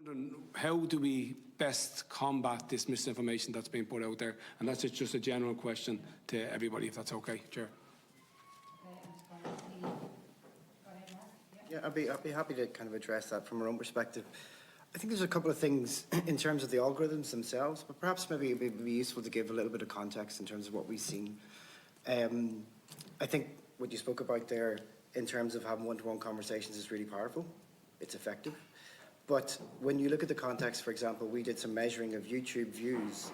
wondering, how do we best combat this misinformation that's being put out there? And that's just a general question to everybody, if that's okay, Chair. Yeah, I'd be happy to kind of address that from our own perspective. I think there's a couple of things in terms of the algorithms themselves, but perhaps maybe it would be useful to give a little bit of context in terms of what we've seen. I think what you spoke about there in terms of having one-to-one conversations is really powerful. It's effective. But when you look at the context, for example, we did some measuring of YouTube views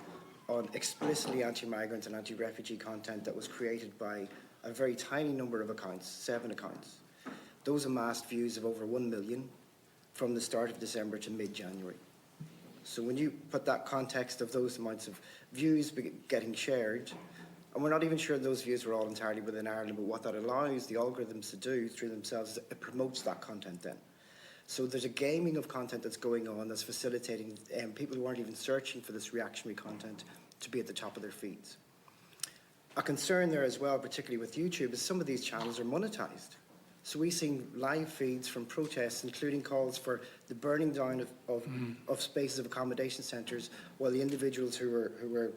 on explicitly anti-migrant and anti-refugee content that was created by a very tiny number of accounts, 7 accounts. Those amassed views of over 1 million from the start of December to mid-January. So when you put that context of those amounts of views getting shared, and we're not even sure those views were all entirely within Ireland, but what that allows the algorithms to do through themselves is it promotes that content then. So there's a gaming of content that's going on that's facilitating people who aren't even searching for this reactionary content to be at the top of their feeds. A concern there as well, particularly with YouTube, is some of these channels are monetized. So we've seen live feeds from protests, including calls for the burning down of spaces of accommodation centres, while the individuals who were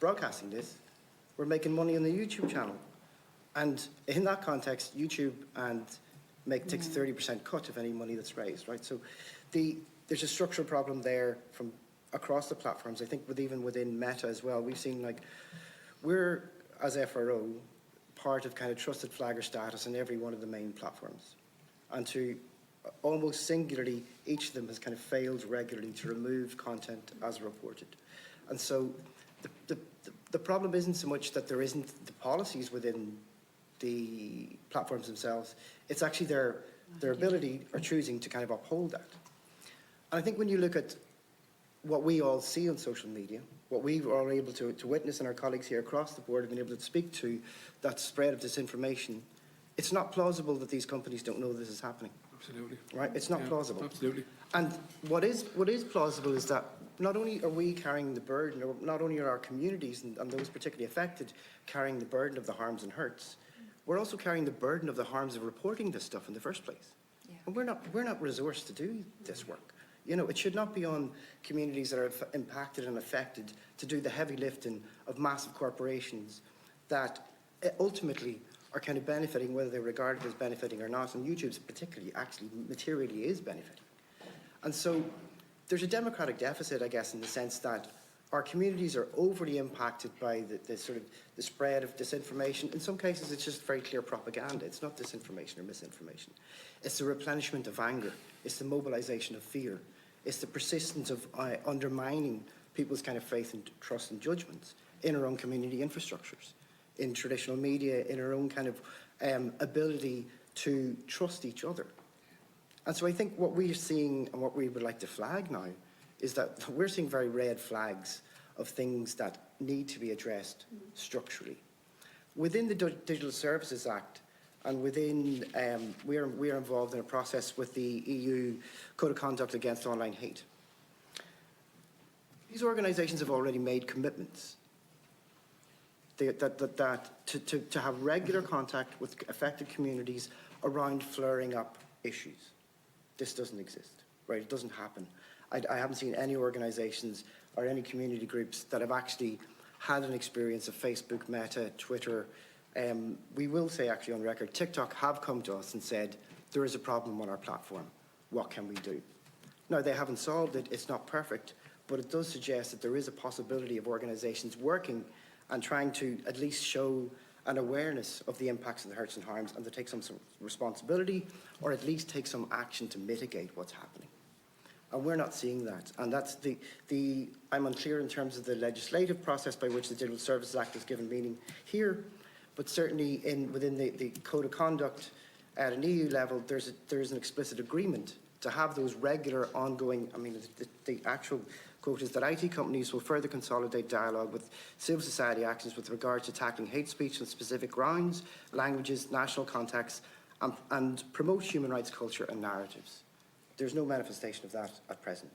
broadcasting this were making money on the YouTube channel. And in that context, YouTube takes 30% cut of any money that's raised, right? So there's a structural problem there from across the platforms. I think even within Meta as well, we've seen we're, as FRO, part of kind of trusted flagger status in every one of the main platforms. And to almost singularly, each of them has kind of failed regularly to remove content as reported. And so the problem isn't so much that there isn't the policies within the platforms themselves, it's actually their ability or choosing to kind of uphold that. And I think when you look at what we all see on social media, what we are able to witness, and our colleagues here across the board have been able to speak to, that spread of disinformation, it's not plausible that these companies don't know this is happening. Absolutely. Right? It's not plausible. Absolutely. And what is plausible is that not only are we carrying the burden, or not only are our communities and those particularly affected carrying the burden of the harms and hurts, we're also carrying the burden of the harms of reporting this stuff in the first place. Yeah. And we're not resourced to do this work. You know, it should not be on communities that are impacted and affected to do the heavy lifting of massive corporations that ultimately are kind of benefiting, whether they're regarded as benefiting or not, and YouTube's particularly actually materially is benefiting. And so there's a democratic deficit, I guess, in the sense that our communities are overly impacted by the spread of disinformation. In some cases, it's just very clear propaganda. It's not disinformation or misinformation. It's the replenishment of anger. It's the mobilization of fear. It's the persistence of undermining people's kind of faith and trust and judgments in our own community infrastructures, in traditional media, in our own kind of ability to trust each other. And so I think what we're seeing and what we would like to flag now is that we're seeing very red flags of things that need to be addressed structurally. Within the Digital Services Act, and within, we are involved in a process with the EU Code of Conduct Against Online Hate. These organisations have already made commitments to have regular contact with affected communities around flaring up issues. This doesn't exist, right? It doesn't happen. I haven't seen any organisations or any community groups that have actually had an experience of Facebook, Meta, Twitter. We will say actually on record, TikTok have come to us and said, there is a problem on our platform. What can we do? Now, they haven't solved it. It's not perfect, but it does suggest that there is a possibility of organisations working and trying to at least show an awareness of the impacts and the hurts and harms and to take some responsibility or at least take some action to mitigate what's happening. And we're not seeing that. And that's I'm unclear in terms of the legislative process by which the Digital Services Act is given meaning here, but certainly within the Code of Conduct at an EU level, there's an explicit agreement to have those regular ongoing, the actual quote is that IT companies will further consolidate dialogue with civil society actions with regard to tackling hate speech on specific grounds, languages, national contexts, and promote human rights culture and narratives. There's no manifestation of that at present.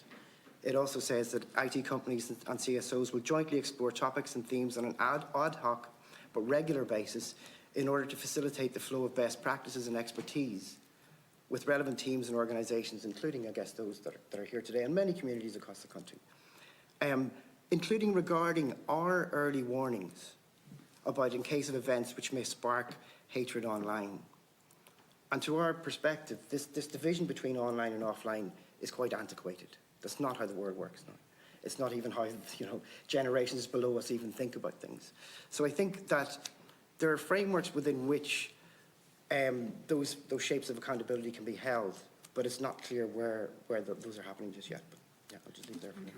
It also says that IT companies and CSOs will jointly explore topics and themes on an ad hoc but regular basis in order to facilitate the flow of best practices and expertise with relevant teams and organisations, including, I guess, those that are here today and many communities across the country, including regarding our early warnings about in case of events which may spark hatred online. And to our perspective, this division between online and offline is quite antiquated. That's not how the world works now. It's not even how, generations below us even think about things. So I think that there are frameworks within which those shapes of accountability can be held, but it's not clear where those are happening just yet. But yeah, I'll just leave it there for now.